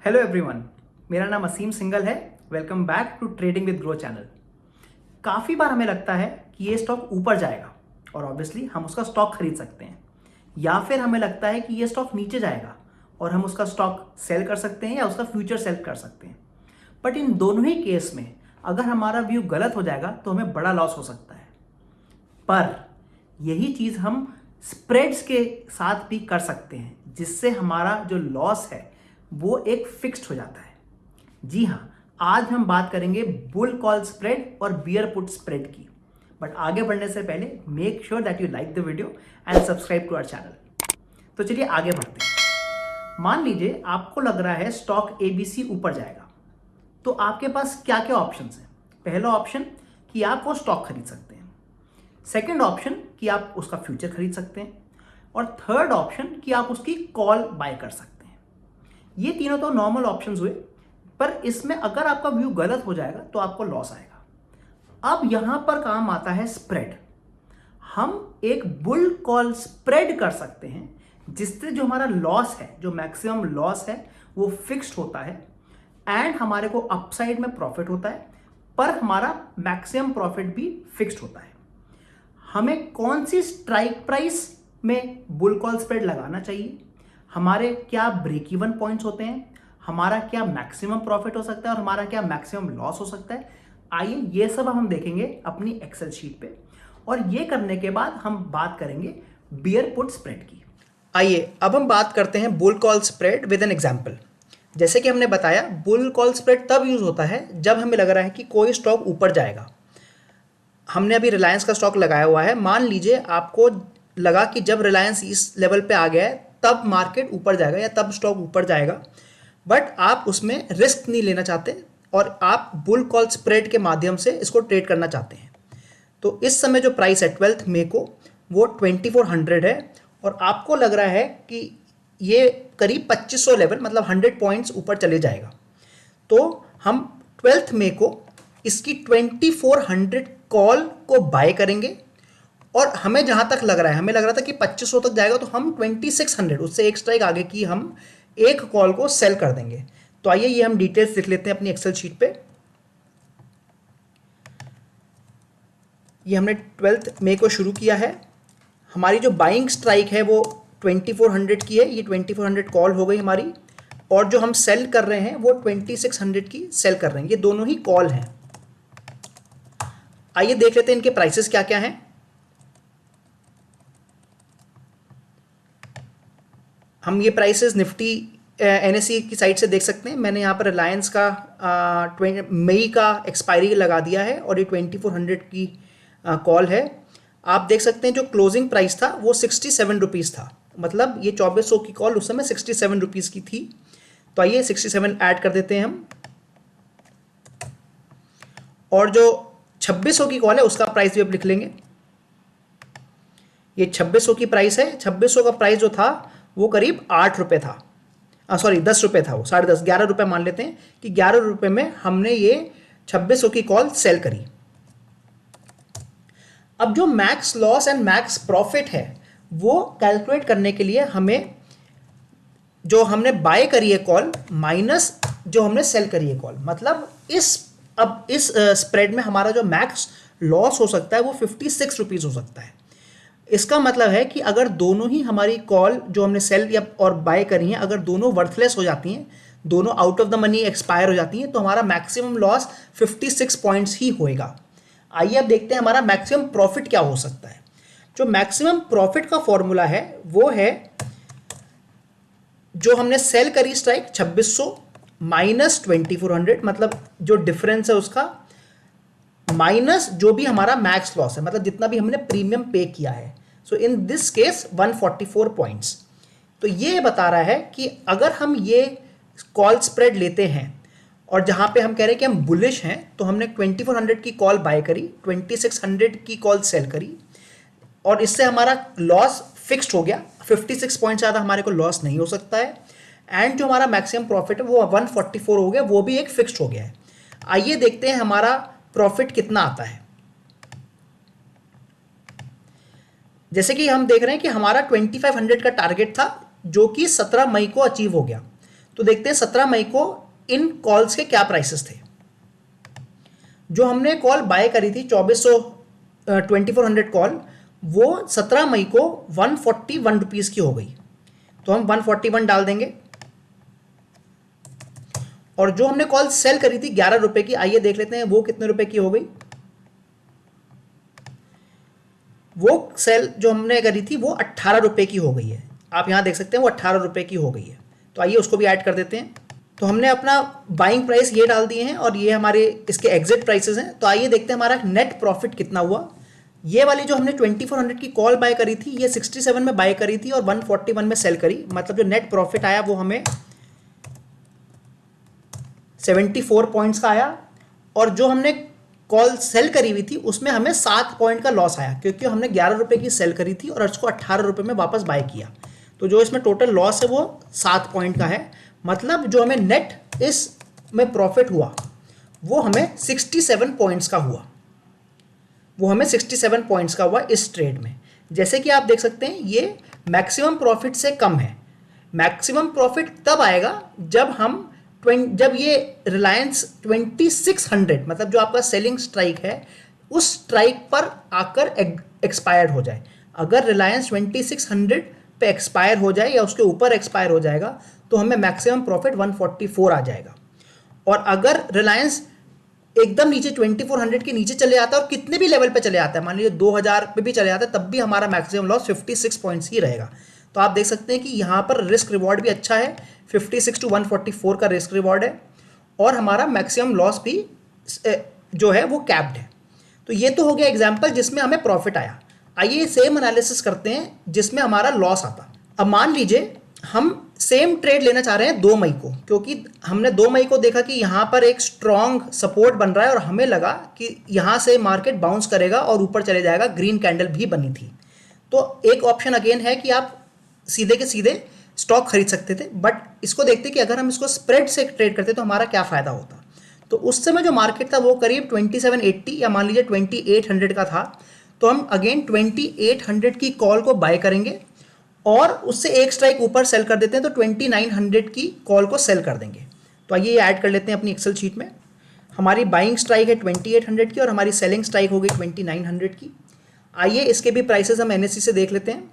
Hello everyone, मेरा नाम असीम सिंगल है। Welcome back to trading with Groww channel. काफ़ी बार हमें लगता है कि ये स्टॉक ऊपर जाएगा और ऑब्वियसली हम उसका स्टॉक खरीद सकते हैं, या फिर हमें लगता है कि ये स्टॉक नीचे जाएगा और हम उसका स्टॉक सेल कर सकते हैं या उसका फ्यूचर सेल कर सकते हैं। बट इन दोनों ही केस में अगर हमारा व्यू गलत हो जाएगा तो हमें बड़ा लॉस हो सकता है। पर यही चीज़ हम स्प्रेड्स के साथ भी कर सकते हैं, जिससे हमारा जो लॉस है वो एक फिक्स्ड हो जाता है। जी हाँ, आज हम बात करेंगे बुल कॉल स्प्रेड और बियर पुट स्प्रेड की। बट आगे बढ़ने से पहले make sure that you like the video and subscribe to our channel. तो चलिए आगे बढ़ते हैं। मान लीजिए आपको लग रहा है स्टॉक एबीसी ऊपर जाएगा, तो आपके पास क्या क्या ऑप्शंस हैं। पहला ऑप्शन कि आप वो स्टॉक खरीद सकते हैं। सेकंड ऑप्शन कि आप उसका फ्यूचर खरीद सकते हैं। और थर्ड ऑप्शन कि आप उसकी कॉल बाय कर सकते हैं। ये तीनों तो नॉर्मल ऑप्शंस हुए, पर इसमें अगर आपका व्यू गलत हो जाएगा तो आपको लॉस आएगा। अब यहां पर काम आता है स्प्रेड। हम एक बुल कॉल स्प्रेड कर सकते हैं, जिससे जो हमारा लॉस है, जो मैक्सिमम लॉस है, वो फिक्स्ड होता है एंड हमारे को अपसाइड में प्रॉफिट होता है, पर हमारा मैक्सिमम प्रॉफिट भी फिक्स्ड होता है। हमें कौन सी स्ट्राइक प्राइस में बुल कॉल स्प्रेड लगाना चाहिए, हमारे क्या ब्रेक इवन पॉइंट्स होते हैं, हमारा क्या मैक्सिमम प्रॉफिट हो सकता है और हमारा क्या मैक्सिमम लॉस हो सकता है, आइए ये सब हम देखेंगे अपनी एक्सेल शीट पे। और ये करने के बाद हम बात करेंगे बियर पुट स्प्रेड की। आइए अब हम बात करते हैं bull call spread with an example. जैसे कि हमने बताया, बुल कॉल स्प्रेड तब यूज होता है जब हमें लग रहा है कि कोई स्टॉक ऊपर जाएगा। हमने अभी रिलायंस का स्टॉक लगाया हुआ है। मान लीजिए आपको लगा कि जब रिलायंस इस लेवल पे आ गया है तब मार्केट ऊपर जाएगा या तब स्टॉक ऊपर जाएगा, बट आप उसमें रिस्क नहीं लेना चाहते और आप बुल कॉल स्प्रेड के माध्यम से इसको ट्रेड करना चाहते हैं। तो इस समय जो प्राइस है 12 मई को, वो 2400 है और आपको लग रहा है कि ये करीब 2500 लेवल, मतलब 100 पॉइंट्स ऊपर चले जाएगा। तो हम 12 मई को इसकी 2400 कॉल को बाय करेंगे और हमें जहां तक लग रहा है, हमें लग रहा था कि 2500 तक जाएगा, तो हम 2600, उससे एक स्ट्राइक आगे की, हम एक कॉल को सेल कर देंगे। तो आइए ये हम डिटेल्स लिख लेते हैं अपनी एक्सेल शीट पे। ये हमने 12 मई को शुरू किया है। हमारी जो बाइंग स्ट्राइक है वो 2400 की है। ये 2400 कॉल हो गई हमारी, और जो हम सेल कर रहे हैं वो 2600 की सेल कर रहे हैं। ये दोनों ही कॉल हैं। आइए देख लेते हैं इनके प्राइसेस क्या क्या हैं। हम ये प्राइसेस निफ्टी एनएससी की साइट से देख सकते हैं। मैंने यहाँ पर रिलायंस का मई का एक्सपायरी लगा दिया है और ये 2400 की कॉल है। आप देख सकते हैं जो क्लोजिंग प्राइस था वो 67 रुपीज़ था, मतलब ये 2400 की कॉल उस समय 67 रुपीज़ की थी। तो आइए 67 ऐड कर देते हैं हम, और जो 2600 की कॉल है उसका प्राइस भी अब लिख लेंगे। ये 2600 की प्राइस है। 2600 का प्राइस जो था वो करीब 8 रुपये था, सॉरी 10 रुपये था, वो 10.5 11 रुपये मान लेते हैं कि 11 रुपये में हमने ये 2600 की कॉल सेल करी। अब जो max loss and max profit है वो कैलकुलेट करने के लिए हमें जो हमने बाय करी है कॉल माइनस जो हमने सेल करी है कॉल, मतलब इस स्प्रेड में हमारा जो मैक्स लॉस हो सकता है वो 56 रुपीज़ हो सकता है। इसका मतलब है कि अगर दोनों ही हमारी कॉल जो हमने सेल या और बाय करी हैं, अगर दोनों वर्थलेस हो जाती हैं, दोनों out of the money expire हो जाती हैं, तो हमारा मैक्सिमम लॉस 56 पॉइंट्स ही होएगा। आइए अब देखते हैं हमारा मैक्सिमम प्रॉफिट क्या हो सकता है। जो मैक्सिमम प्रॉफिट का फॉर्मूला है वो है जो हमने सेल करी स्ट्राइक 2600 माइनस 2400, मतलब जो डिफरेंस है उसका माइनस जो भी हमारा मैक्स लॉस है, मतलब जितना भी हमने प्रीमियम पे किया है। सो इन दिस केस 144 पॉइंट्स। तो ये बता रहा है कि अगर हम ये कॉल स्प्रेड लेते हैं और जहां पे हम कह रहे हैं कि हम बुलिश हैं, तो हमने 2400 की कॉल बाय करी, 2600 की कॉल सेल करी, और इससे हमारा लॉस फिक्स्ड हो गया। 56 पॉइंट ज़्यादा हमारे को लॉस नहीं हो सकता है, एंड जो हमारा मैक्सिमम प्रॉफिट है वो 144 हो गया, वो भी एक फिक्स्ड हो गया है। आइए देखते हैं हमारा प्रॉफिट कितना आता है। जैसे कि हम देख रहे हैं कि हमारा 2500 का टारगेट था, जो कि 17 मई को अचीव हो गया। तो देखते हैं 17 मई को इन कॉल्स के क्या प्राइसेस थे। जो हमने कॉल बाय करी थी 2400 कॉल, वो 17 मई को 141 रुपीज़ की हो गई। तो हम 141 डाल देंगे। और जो हमने कॉल सेल करी थी 11 रुपए की, आइए देख लेते हैं वो कितने रुपए की हो गई। वो सेल जो हमने करी थी वो 18 रुपए की हो गई है। आप यहां देख सकते हैं वो 18 रुपए की हो गई है। तो आइए उसको भी ऐड कर देते हैं। तो हमने अपना बाइंग प्राइस ये डाल दिए हैं और ये हमारे इसके एग्जिट प्राइसेस हैं। तो आइए देखते हैं हमारा नेट प्रॉफिट कितना हुआ। ये वाली जो हमने 2400 की कॉल बाय करी थी, ये 67 में बाय करी थी और 141 में सेल करी, मतलब जो नेट प्रॉफिट आया वो हमें 74 पॉइंट्स का आया। और जो हमने कॉल सेल करी हुई थी उसमें हमें 7 पॉइंट का लॉस आया, क्योंकि हमने 11 रुपए की सेल करी थी और उसको 18 रुपए में वापस बाय किया। तो जो इसमें टोटल लॉस है वो 7 पॉइंट का है। मतलब जो हमें नेट इसमें प्रॉफिट हुआ वो हमें 67 पॉइंट्स का हुआ। वो हमें 67 पॉइंट्स का हुआ इस ट्रेड में। जैसे कि आप देख सकते हैं ये मैक्सिमम प्रॉफिट से कम है। मैक्सिमम प्रॉफिट तब आएगा जब ये रिलायंस 2600, मतलब जो आपका सेलिंग स्ट्राइक है, उस स्ट्राइक पर आकर एक्सपायर्ड हो जाए। अगर रिलायंस 2600 पे एक्सपायर हो जाए या उसके ऊपर एक्सपायर हो जाएगा तो हमें मैक्सिमम प्रॉफिट 144 आ जाएगा। और अगर रिलायंस एकदम नीचे 2400 के नीचे चले जाता है और कितने भी लेवल पे चले जाता है, मान लीजिए 2000 पे भी चले जाता है, तब भी हमारा मैक्सिमम लॉस 56 पॉइंट्स ही रहेगा। तो आप देख सकते हैं कि यहाँ पर रिस्क रिवॉर्ड भी अच्छा है, 56 टू 144 का रिस्क रिवॉर्ड है और हमारा मैक्सिमम लॉस भी जो है वो कैप्ड है। तो ये तो हो गया एग्जाम्पल जिसमें हमें प्रॉफिट आया। आइए सेम एनालिसिस करते हैं जिसमें हमारा लॉस आता। अब मान लीजिए हम सेम ट्रेड लेना चाह रहे हैं 2 मई को, क्योंकि हमने 2 मई को देखा कि यहाँ पर एक स्ट्रॉन्ग सपोर्ट बन रहा है और हमें लगा कि यहाँ से मार्केट बाउंस करेगा और ऊपर चले जाएगा। ग्रीन कैंडल भी बनी थी। तो एक ऑप्शन अगेन है कि आप सीधे के सीधे स्टॉक खरीद सकते थे, बट इसको देखते कि अगर हम इसको स्प्रेड से ट्रेड करते तो हमारा क्या फ़ायदा होता। तो उस समय जो मार्केट था वो करीब 2780 या मान लीजिए 2800 का था। तो हम अगेन 2800 की कॉल को बाय करेंगे और उससे एक स्ट्राइक ऊपर सेल कर देते हैं, तो 2900 की कॉल को सेल कर देंगे। तो आइए ये ऐड कर लेते हैं अपनी एक्सेल शीट में। हमारी बाइंग स्ट्राइक है 2800 की और हमारी सेलिंग स्ट्राइक हो गई 2900 की। आइए इसके भी प्राइसेस हम NSE से देख लेते हैं।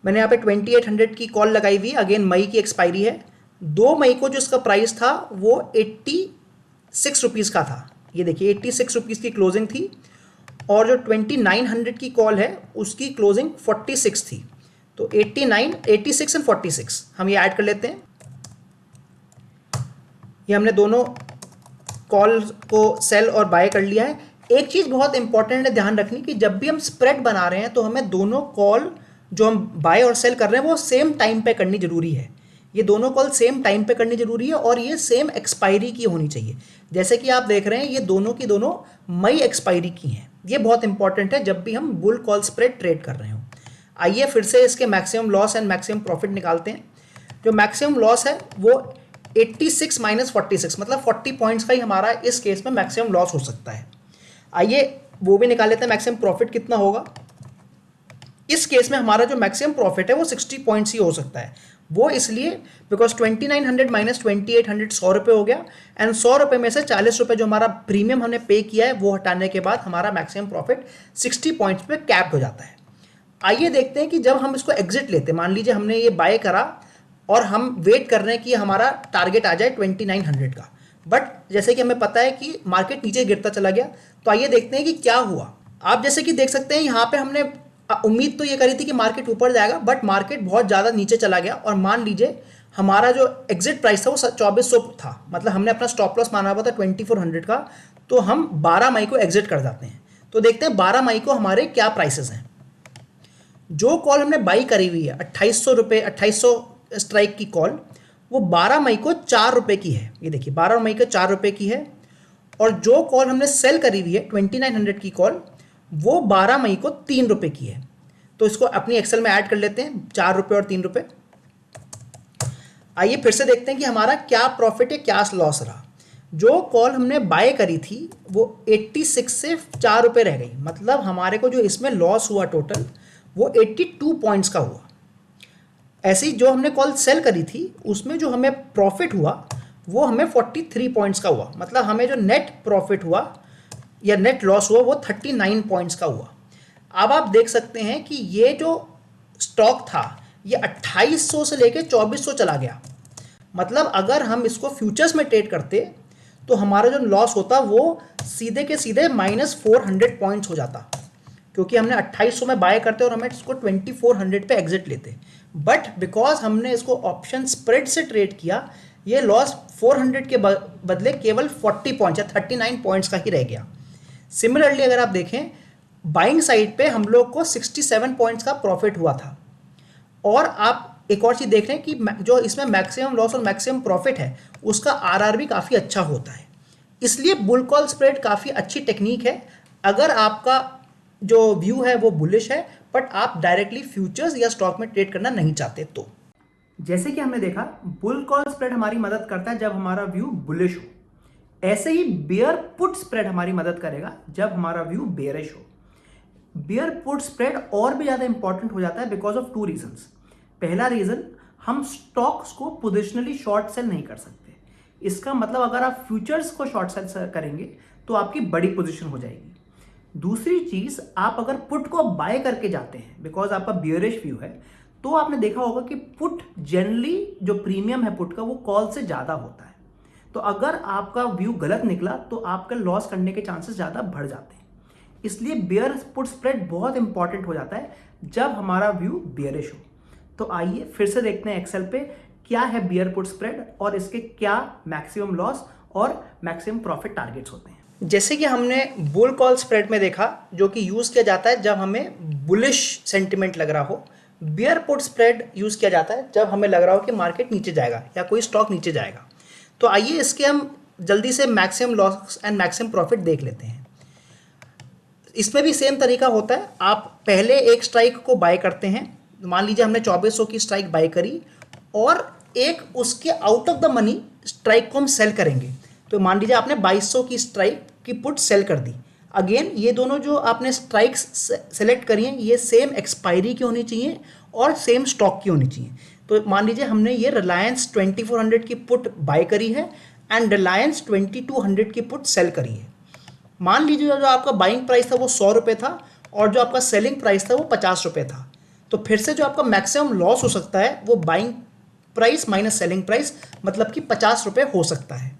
मैंने यहाँ पे 2800 की कॉल लगाई हुई, अगेन मई की एक्सपायरी है। 2 मई को जो इसका प्राइस था वो 86 रुपीज़ का था। ये देखिए 86 रुपीज़ की क्लोजिंग थी और जो 2900 की कॉल है उसकी क्लोजिंग 46 थी। तो 89, 86 एंड 46 हम ये ऐड कर लेते हैं। ये हमने दोनों कॉल को सेल और बाय कर लिया है। एक चीज़ बहुत इंपॉर्टेंट है ध्यान रखनी कि जब भी हम स्प्रेड बना रहे हैं तो हमें दोनों कॉल जो हम बाय और सेल कर रहे हैं वो सेम टाइम पे करनी जरूरी है। ये दोनों कॉल सेम टाइम पे करनी जरूरी है और ये सेम एक्सपायरी की होनी चाहिए। जैसे कि आप देख रहे हैं ये दोनों की दोनों मई एक्सपायरी की हैं। ये बहुत इंपॉर्टेंट है जब भी हम बुल कॉल स्प्रेड ट्रेड कर रहे हो। आइए फिर से इसके maximum loss and maximum profit निकालते हैं। जो मैक्सिमम लॉस है वो 86 माइनस 46, मतलब 40 पॉइंट्स का ही हमारा इस केस में मैक्सिमम लॉस हो सकता है। आइए वो भी निकाल लेते हैं मैक्सिमम प्रॉफिट कितना होगा। इस केस में हमारा जो मैक्सिमम प्रॉफिट है वो 60 पॉइंट्स ही हो सकता है। वो इसलिए बिकॉज 2900 माइनस 2800 100 रुपये हो गया एंड 100 रुपये में से 40 रुपये जो हमारा प्रीमियम हमने पे किया है वो हटाने के बाद हमारा मैक्सिमम प्रॉफिट 60 पॉइंट्स पे कैप्ड हो जाता है। आइए देखते हैं कि जब हम इसको एग्जिट लेते हैं, मान लीजिए हमने ये बाय करा और हम वेट कर रहे हैं कि हमारा टारगेट आ जाए 2900 का, बट जैसे कि हमें पता है कि मार्केट नीचे गिरता चला गया। तो आइए देखते हैं कि क्या हुआ। आप जैसे कि देख सकते हैं यहाँ पे हमने उम्मीद तो ये करी थी कि मार्केट ऊपर जाएगा, बट मार्केट बहुत ज़्यादा नीचे चला गया और मान लीजिए हमारा जो एग्जिट प्राइस था वो 2400 था, मतलब हमने अपना स्टॉप लॉस माना हुआ था 2400 का। तो हम 12 मई को एग्जिट कर जाते हैं। तो देखते हैं 12 मई को हमारे क्या प्राइसेस हैं। जो कॉल हमने बाई करी हुई है 2800 रुपये, 2800 स्ट्राइक की कॉल, वो 12 मई को 4 रुपये की है। ये देखिए 12 मई को 4 रुपये की है। और जो कॉल हमने सेल करी हुई है 2900 की कॉल, वो 12 मई को 3 रुपये की है। तो इसको अपनी एक्सेल में ऐड कर लेते हैं, 4 रुपये और 3 रुपये। आइए फिर से देखते हैं कि हमारा क्या प्रॉफिट है क्या लॉस रहा। जो कॉल हमने बाय करी थी वो 86 से 4 रुपये रह गई, मतलब हमारे को जो इसमें लॉस हुआ टोटल वो 82 पॉइंट्स का हुआ। ऐसे ही जो हमने कॉल सेल करी थी उसमें जो हमें प्रॉफिट हुआ वो हमें 43 पॉइंट्स का हुआ, मतलब हमें जो नेट प्रॉफिट हुआ या नेट लॉस हुआ वो 39 पॉइंट्स का हुआ। अब आप देख सकते हैं कि ये जो स्टॉक था ये 2800 से लेके 2400 चला गया, मतलब अगर हम इसको फ्यूचर्स में ट्रेड करते तो हमारा जो लॉस होता वो सीधे के सीधे -400 पॉइंट्स हो जाता, क्योंकि हमने 2800 में बाय करते और हमें इसको 2400 पे एग्जिट लेते। बट बिकॉज हमने इसको ऑप्शन स्प्रेड से ट्रेड किया, ये लॉस 400 के बदले केवल 40 पॉइंट्स या 39 पॉइंट्स का ही रह गया। सिमिलरली अगर आप देखें बाइंग साइड पे हम लोग को 67 पॉइंट्स का प्रॉफिट हुआ था। और आप एक और चीज़ देख रहे हैं कि जो इसमें मैक्सिमम लॉस और मैक्सिमम प्रॉफिट है उसका आरआर भी काफ़ी अच्छा होता है। इसलिए बुल कॉल स्प्रेड काफ़ी अच्छी टेक्निक है अगर आपका जो व्यू है वो बुलिश है बट आप डायरेक्टली फ्यूचर्स या स्टॉक में ट्रेड करना नहीं चाहते तो। जैसे कि हमने देखा बुल कॉल स्प्रेड हमारी मदद करता है जब हमारा व्यू बुलिश हो, ऐसे ही बियर पुट स्प्रेड हमारी मदद करेगा जब हमारा व्यू बेयरिश हो। बियर पुट स्प्रेड और भी ज़्यादा इंपॉर्टेंट हो जाता है बिकॉज ऑफ 2 रीजंस। पहला रीजन, हम स्टॉक्स को पोजिशनली शॉर्ट सेल नहीं कर सकते। इसका मतलब अगर आप फ्यूचर्स को शॉर्ट सेल करेंगे तो आपकी बड़ी पोजीशन हो जाएगी। दूसरी चीज, आप अगर पुट को बाय करके जाते हैं बिकॉज आपका बियरिश व्यू है तो आपने देखा होगा कि पुट जनरली जो प्रीमियम है पुट का वो कॉल से ज्यादा होता है। तो अगर आपका व्यू गलत निकला तो आपका लॉस करने के चांसेस ज्यादा बढ़ जाते हैं। इसलिए बियर पुट स्प्रेड बहुत इंपॉर्टेंट हो जाता है जब हमारा व्यू बियरिश हो। तो आइए फिर से देखते हैं एक्सेल पे क्या है बियर पुट स्प्रेड और इसके क्या मैक्सिमम लॉस और मैक्सिमम प्रॉफिट टारगेट्स होते हैं। जैसे कि हमने बुल कॉल स्प्रेड में देखा जो कि यूज किया जाता है जब हमें बुलिश सेंटिमेंट लग रहा हो। बियर पुट स्प्रेड यूज किया जाता है जब हमें लग रहा हो कि मार्केट नीचे जाएगा या कोई स्टॉक नीचे जाएगा। तो आइए इसके हम जल्दी से maximum loss and maximum profit देख लेते हैं। इसमें भी सेम तरीका होता है, आप पहले एक स्ट्राइक को बाय करते हैं। मान लीजिए हमने 2400 की स्ट्राइक बाय करी और एक उसके out of the money strike को हम सेल करेंगे। तो मान लीजिए आपने 2200 की स्ट्राइक की पुट सेल कर दी। अगेन ये दोनों जो आपने स्ट्राइक्स सेलेक्ट करी हैं ये सेम एक्सपायरी की होनी चाहिए और सेम स्टॉक की होनी चाहिए। तो मान लीजिए हमने ये रिलायंस 2400 की पुट बाय करी है एंड रिलायंस 2200 की पुट सेल करी है। मान लीजिए जो आपका बाइंग प्राइस था वो 100 रुपये था और जो आपका सेलिंग प्राइस था वो 50 रुपये था। तो फिर से जो आपका मैक्सिमम लॉस हो सकता है वो buying price minus selling price मतलब कि 50 रुपये हो सकता है।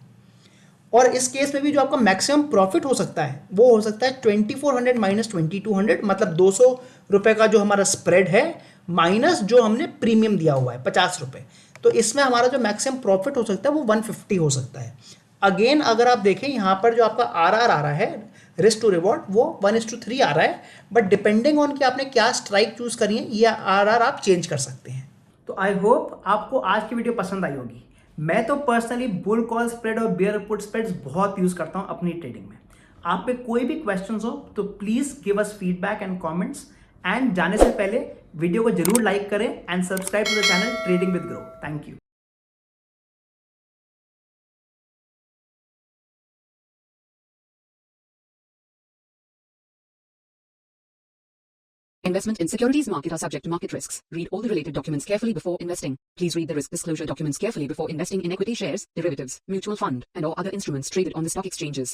और इस केस में भी जो आपका मैक्सिमम प्रॉफिट हो सकता है वो हो सकता है 2400 माइनस 2200, मतलब 200 रुपये का जो हमारा स्प्रेड है माइनस जो हमने प्रीमियम दिया हुआ है 50 रुपये। तो इसमें हमारा जो मैक्सिमम प्रॉफिट हो सकता है वो 150 हो सकता है। अगेन अगर आप देखें यहाँ पर जो आपका आरआर आ रहा है रिस्क टू रिवॉर्ड वो 1:3 आ रहा है, बट डिपेंडिंग ऑन कि आपने क्या स्ट्राइक चूज करी है ये आरआर आप चेंज कर सकते हैं। तो आई होप आपको आज की वीडियो पसंद आई होगी। मैं तो पर्सनली बुल कॉल स्प्रेड और बियर पुट स्प्रेड्स बहुत यूज करता हूं अपनी ट्रेडिंग में। आप पे कोई भी क्वेश्चंस हो तो please give us feedback and comments. And जाने से पहले वीडियो को जरूर लाइक करें and subscribe to the channel trading with Groww. Thank you. Investment in securities market are subject to market risks. Read all the related documents carefully before investing. Please read the risk disclosure documents carefully before investing in equity shares, derivatives, mutual fund, and or other instruments traded on the stock exchanges.